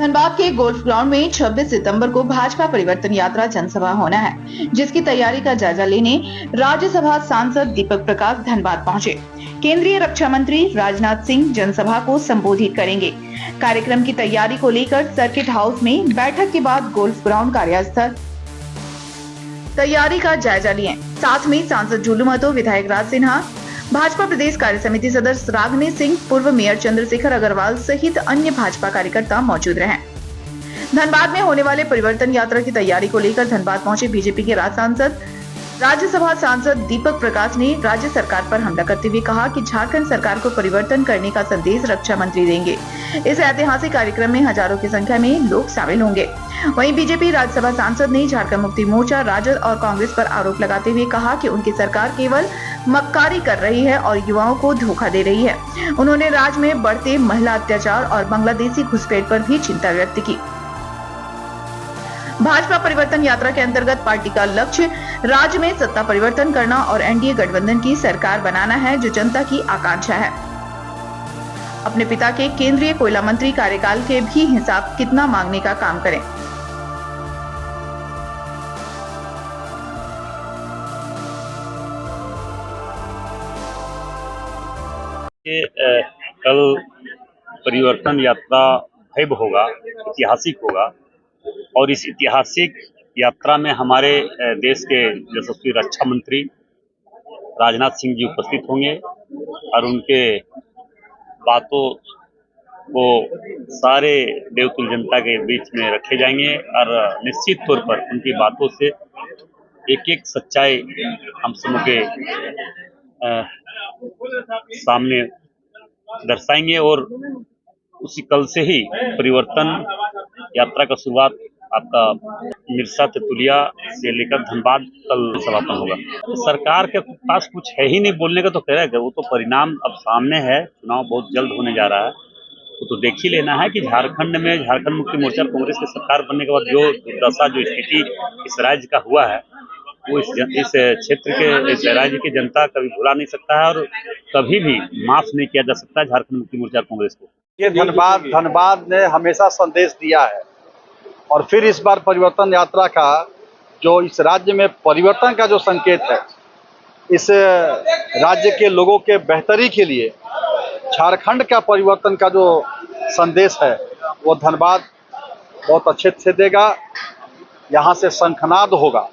धनबाद के golf ground में 26 सितंबर को भाजपा परिवर्तन यात्रा जनसभा होना है, जिसकी तैयारी का जायजा लेने राज्यसभा सांसद दीपक प्रकाश धनबाद पहुंचे। केंद्रीय रक्षा मंत्री राजनाथ सिंह जनसभा को संबोधित करेंगे। कार्यक्रम की तैयारी को लेकर सर्किट हाउस में बैठक के बाद गोल्फ ग्राउंड कार्यस्थल तैयारी का जायजा लिए। साथ में सांसद जुल्लू महतो, विधायक राज सिन्हा, भाजपा प्रदेश कार्य समिति सदस्य रागनी सिंह, पूर्व मेयर चंद्रशेखर अग्रवाल सहित अन्य भाजपा कार्यकर्ता मौजूद रहे। धनबाद में होने वाले परिवर्तन यात्रा की तैयारी को लेकर धनबाद पहुंचे बीजेपी के राज्यसभा सांसद दीपक प्रकाश ने राज्य सरकार पर हमला करते हुए कहा कि झारखंड सरकार को परिवर्तन करने का संदेश रक्षा मंत्री देंगे। इस ऐतिहासिक कार्यक्रम में हजारों की संख्या में लोग शामिल होंगे। वहीं बीजेपी राज्यसभा सांसद ने झारखंड मुक्ति मोर्चा, राजद और कांग्रेस पर आरोप लगाते हुए कहा कि उनकी सरकार केवल मक्कारी कर रही है और युवाओं को धोखा दे रही है। उन्होंने राज्य में बढ़ते महिला अत्याचार और बांग्लादेशी घुसपैठ पर भी चिंता व्यक्त की। भाजपा परिवर्तन यात्रा के अंतर्गत पार्टी का लक्ष्य राज्य में सत्ता परिवर्तन करना और एनडीए गठबंधन की सरकार बनाना है, जो जनता की आकांक्षा है। अपने पिता के केंद्रीय कोयला मंत्री कार्यकाल के भी हिसाब कितना मांगने का काम करें। कल परिवर्तन यात्रा भव्य होगा, ऐतिहासिक होगा और इस ऐतिहासिक यात्रा में हमारे देश के यशस्वी रक्षा मंत्री राजनाथ सिंह जी उपस्थित होंगे और उनके बातों को सारे देवतुल जनता के बीच में रखे जाएंगे और निश्चित तौर पर उनकी बातों से एक एक सच्चाई हम सब के सामने दर्शाएंगे और उसी कल से ही परिवर्तन यात्रा का शुरुआत आपका मिर्सा तेतुलिया से लेकर धनबाद कल समापन होगा। तो सरकार के पास कुछ है ही नहीं बोलने का, तो कह रहा है वो तो परिणाम अब सामने है, चुनाव बहुत जल्द होने जा रहा है। तो देख ही लेना है कि झारखंड में झारखंड मुक्ति मोर्चा कांग्रेस की सरकार बनने के बाद जो दुर्दशा, जो स्थिति इस राज्य का हुआ है, वो इस क्षेत्र के, इस राज्य की जनता कभी भुला नहीं सकता है और कभी भी माफ नहीं किया जा सकता झारखंड मुक्ति मोर्चा कांग्रेस को। ये धनबाद ने हमेशा संदेश दिया है और फिर इस बार परिवर्तन यात्रा का जो इस राज्य में परिवर्तन का जो संकेत है, इस राज्य के लोगों के बेहतरी के लिए झारखंड का परिवर्तन का जो संदेश है वो धनबाद बहुत अच्छे से देगा। यहाँ से शंखनाद होगा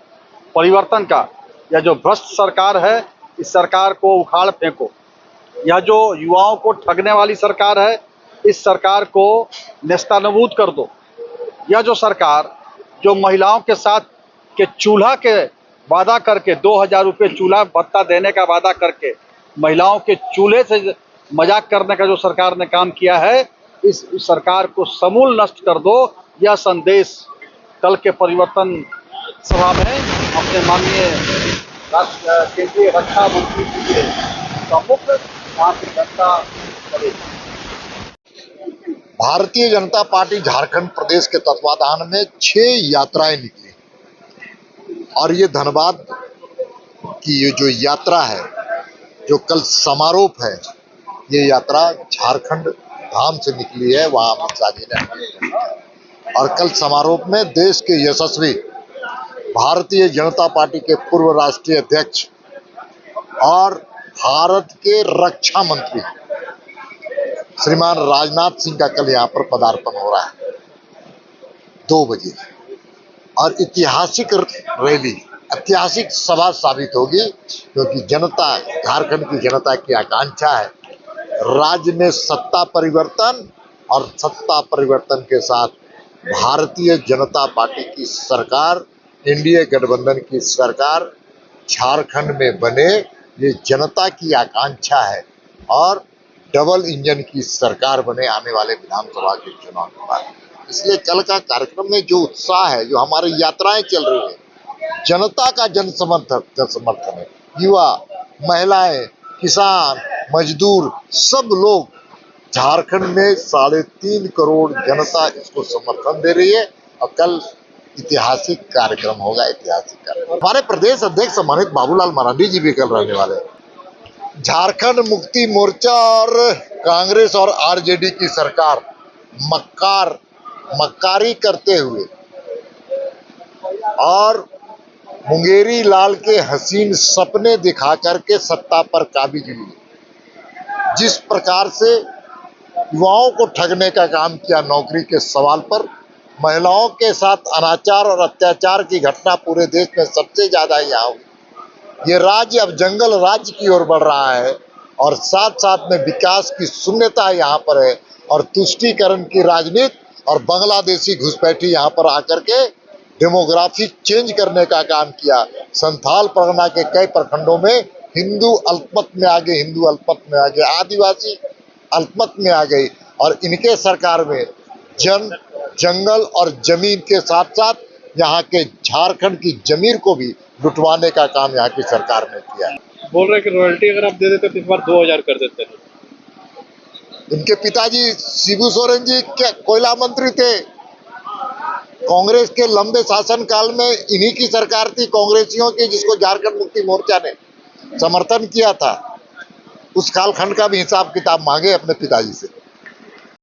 परिवर्तन का। यह जो भ्रष्ट सरकार है, इस सरकार को उखाड़ फेंको। यह जो युवाओं को ठगने वाली सरकार है, इस सरकार को नेस्तनाबूद कर दो। यह जो सरकार जो महिलाओं के साथ के चूल्हा के वादा करके 2000 रुपये चूल्हा भत्ता देने का वादा करके महिलाओं के चूल्हे से मजाक करने का जो सरकार ने काम किया है, इस सरकार को समूल नष्ट कर दो। यह संदेश कल के परिवर्तन सभा में अपने माननीय केंद्रीय रक्षा मंत्री जी के प्रमुख वहाँ की जनता करेगी। भारतीय जनता पार्टी झारखंड प्रदेश के तत्वाधान में 6 यात्राएं निकली और ये धनबाद की ये जो यात्रा है, जो कल समारोह है, ये यात्रा झारखंड धाम से निकली है। वहां अमित शाह जी ने और कल समारोह में देश के यशस्वी भारतीय जनता पार्टी के पूर्व राष्ट्रीय अध्यक्ष और भारत के रक्षा मंत्री श्रीमान राजनाथ सिंह का कल यहाँ पर पदार्पण हो रहा है 2 बजे और ऐतिहासिक रैली, ऐतिहासिक सभा साबित होगी, क्योंकि जनता, झारखंड की जनता की आकांक्षा है राज्य में सत्ता परिवर्तन और सत्ता परिवर्तन के साथ भारतीय जनता पार्टी की सरकार, एनडीए गठबंधन की सरकार झारखंड में बने। ये जनता की आकांक्षा है और डबल इंजन की सरकार बने आने वाले विधानसभा के चुनाव के बाद। इसलिए कल का कार्यक्रम में जो उत्साह है, जो हमारी यात्राएं चल रही है, जनता का जन समर्थन है। युवा, महिलाएं, किसान, मजदूर, सब लोग झारखंड में 3.5 करोड़ जनता इसको समर्थन दे रही है और कल ऐतिहासिक कार्यक्रम होगा। ऐतिहासिक कार्यक्रम हमारे प्रदेश अध्यक्ष सम्मानित बाबूलाल मरांडी जी भी कल रहने वाले। झारखंड मुक्ति मोर्चा और कांग्रेस और आरजेडी की सरकार मक्कार मक्कारी करते हुए और मुंगेरी लाल के हसीन सपने दिखा करके सत्ता पर काबिज हुए। जिस प्रकार से युवाओं को ठगने का काम किया नौकरी के सवाल पर, महिलाओं के साथ अनाचार और अत्याचार की घटना पूरे देश में सबसे ज्यादा यहाँ हुई। ये राज्य अब जंगल राज्य की ओर बढ़ रहा है और साथ साथ में विकास की शून्यता यहाँ पर है और तुष्टीकरण की राजनीति और बांग्लादेशी घुसपैठी यहाँ पर आकर के डेमोग्राफी चेंज करने का काम किया। संथाल परगना के कई प्रखंडों में हिंदू अल्पमत में आ गए, हिंदू अल्पमत में आ गए, आदिवासी अल्पमत में आ गई और इनके सरकार में जंगल और जमीन के साथ साथ यहाँ के झारखंड की जमीन को भी लुटवाने का काम यहाँ की सरकार ने किया है। बोल रहे हैं कि रॉयल्टी अगर आप दे देते तो इस बार 2000 कर देते हैं। इनके पिताजी शिबू सोरेन जी क्या कोयला मंत्री थे। कांग्रेस के लंबे शासन काल में इन्हीं की सरकार थी, कांग्रेसियों की, जिसको झारखंड मुक्ति मोर्चा ने समर्थन किया था। उस कालखंड का भी हिसाब किताब मांगे अपने पिताजी से।